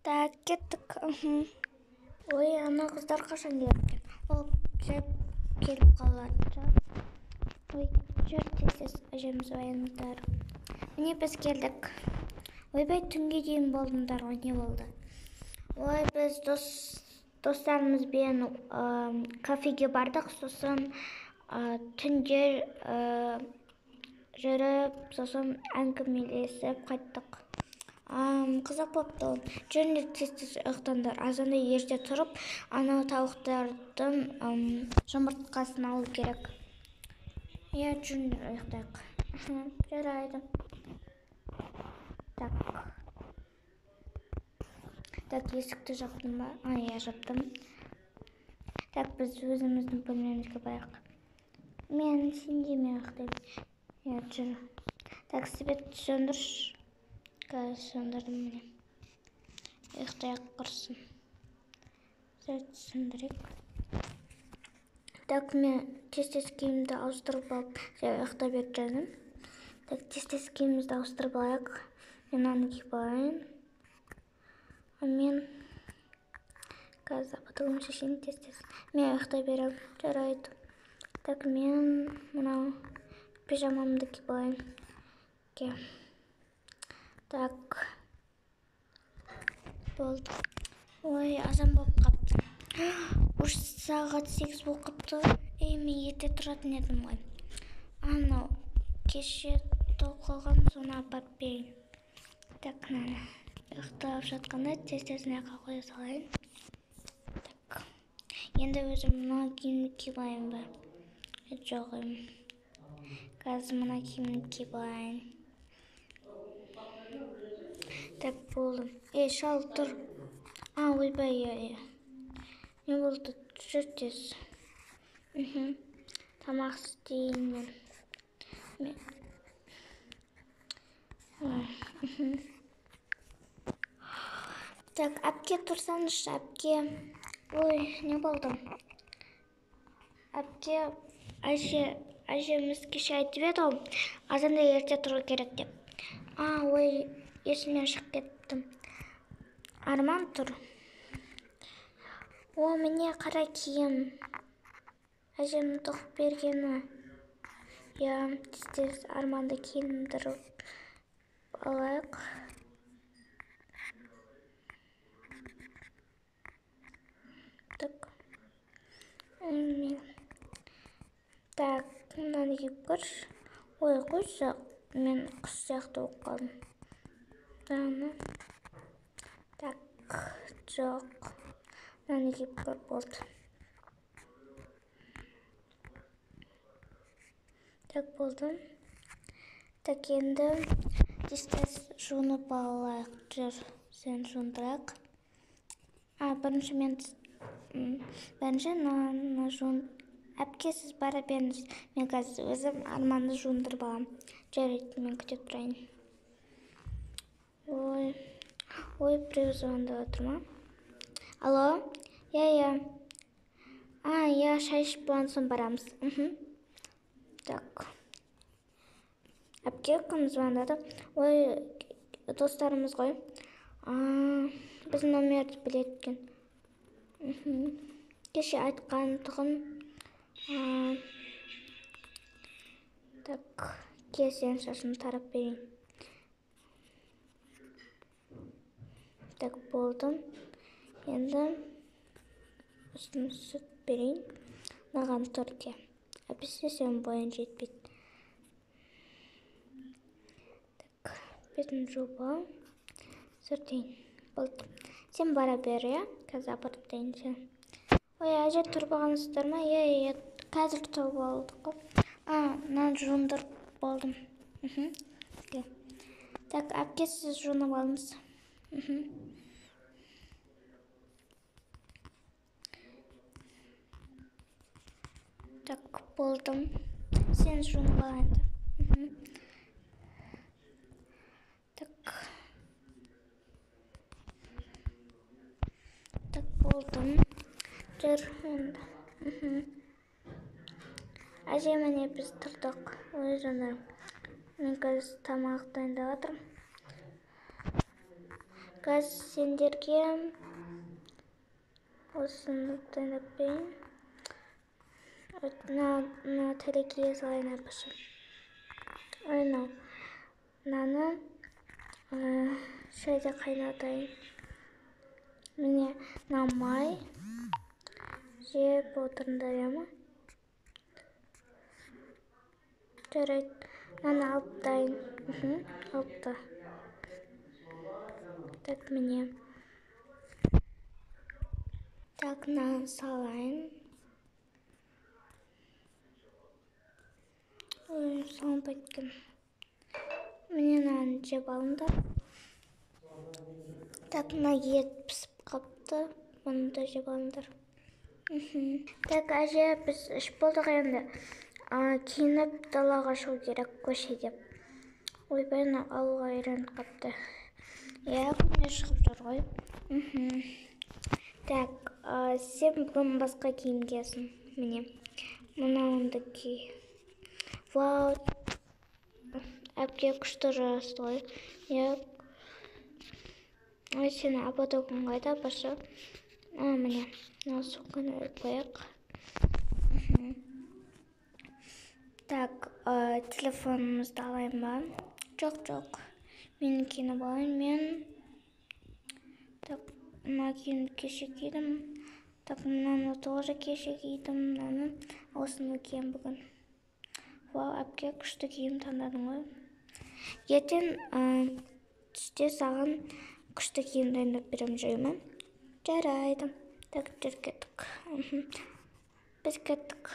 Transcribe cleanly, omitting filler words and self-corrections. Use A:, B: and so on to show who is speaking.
A: Так, кеттік. Ой, ана қыздар қашан келіп екен? Ол жеп келіп қалады. Ой, жүр тез әжеміз ояныңдар. Міне біз келдік. Ойбай, түнге дейін болдыңдар ғой, не болды? Ой, біз достарымызбен кафеге бардық, сосын түнде жүріп, сосын әңгімелесіп қайттық. Қызық болыпты. Жүріңдер тез ұйықтаңдар. Азанда ерте тұрып, анау тауықтардың жұмыртқасын алу керек. Иә, жүріңдер ұйықтайық. Жарайды. Так, есікті жаптым ба? Иә, жаптым. Так, біз өзіміздің бөлмемізге барайық. Мен сендеме ұйықтаймын. Иә, жүр. Так, свет сөндірші. Қазір сөндірдім міне. Ұйықтайық құрсын. Свет сөндірейік. Так, мен тез киімді ауыстырып алып, ұйықтай беріп жаздым. Так, тез киімімізді ауыстырып алайық. Мен аны киіп алайын. Мен қазір батылым шешейін тез. Мен ұйықтай берем. Жарайды. Так, мен мынау пижамамды киіп алайын. Так. Болды. Ой, азан болып қапты. Уж сағат 8 болып қапты. Мен ерте тұратын едім ғой. Анау кеше тоқылған, соны апарып берейін. Так, міне. Ұйықтап жатқанда тез-тезіне қоя салайын. Так. Енді өзім мына киімді киіп алайын ба? Жоқ, қазір мына киімді киіп алайын. Так, болды. Шал, тұр. Ойбай, не болды? Жүр тез. Тамақ істейін мен. Так, әпке тұрсаңызшы, әпке. Ой, не болды? Әпке, әжеміз кеше айтып еді ғой, азанда ерте тұру керек деп. Ой, есімнен шығып кеттім. Арман тұр. Міне қара киім. Әжемнің тоқып бергені. Я тез Арманды киіндіріп алайық. Так. Так, мынаны киіп көрші. Ой, қойшы, мен құс сияқты болып қалдым. Так, жоқ. Мынаны киіп көр, болды. Так, болды. Так, енді тез жуынып алайық. Жүр, сен жуындырайық. Бірінші мынаны жуын. Әпке, сіз бара беріңіз. Мен қазір өзім Арманды жуындырып алам. Жарайды, мен күтіп тұрайын. Ой, біреу звондап отыр ма? Алло? Иә. Иә, шай ішіп болған соң барамыз. Так. Әпке, кім звондады? Ой, достарымыз ғой. Біз номерді біледі екен. Кеше айтқан тұғын. Так, сен шашын тарап берейін. Так, болды. Енді үстін сүт берейін. Маған түрке. Әпесе сен бойын жетпейді. Так, бетін жуба. Сүртейін. Болды. Сен бара бер, я? Қазір апарып дейін сен. Ой, әже тұрып алғансыздар ма? Иә, қазір тұрып алдық. Мынаны жуындырып болдым. Так, әпке, сіз жуынып алыңыз. Так, болдым. Сен жуынып ал енді. Так, болдым. Жүр енді. Әже, міне біз тұрдық. Ой, жанарым. Мен қазір тамақ дайындап жатырмын. Қазір сендерге осыны дайындап берейін. Мына телекіге салайын арбашы. Мынаны шайда қайнатайын. Міне, мына май жеп отырыңдар, ма? Жарайды. Мынаны алып дайын. Алыпты. Так, міне. Так, мынаны салайын. Салынбай кеткен. Міне мынаны жеп алыңдар. Так, мына ет пісіп қапты. Бұны да жеп алыңдар. Так, әже, біз іш болдық енді. Киініп далаға шығу керек көшеде. Ойбай, ауылға үйреніп қапты. Күнде шығып жүр ғой. Так, сен бүгін басқа киім киесің. Міне, мынауынды ки. Вау, әпке күшті жарасты ғой. Сені апатогын қайда башы? Міне, соққан өліп қояқ. Так, телефонымызды алайын ба? Жоқ. Мен киініп алайын. Мен мына киімді кеше кидім. Так, мынаны тоже кеше кидім. Мынаны осыны кием бүгін. Вау, әпке күшті киім таңдадың ғой. Ертең түсте саған күшті киім дайындап берем, жайма? Жарайды. Так, жүр кеттік. Біз кеттік.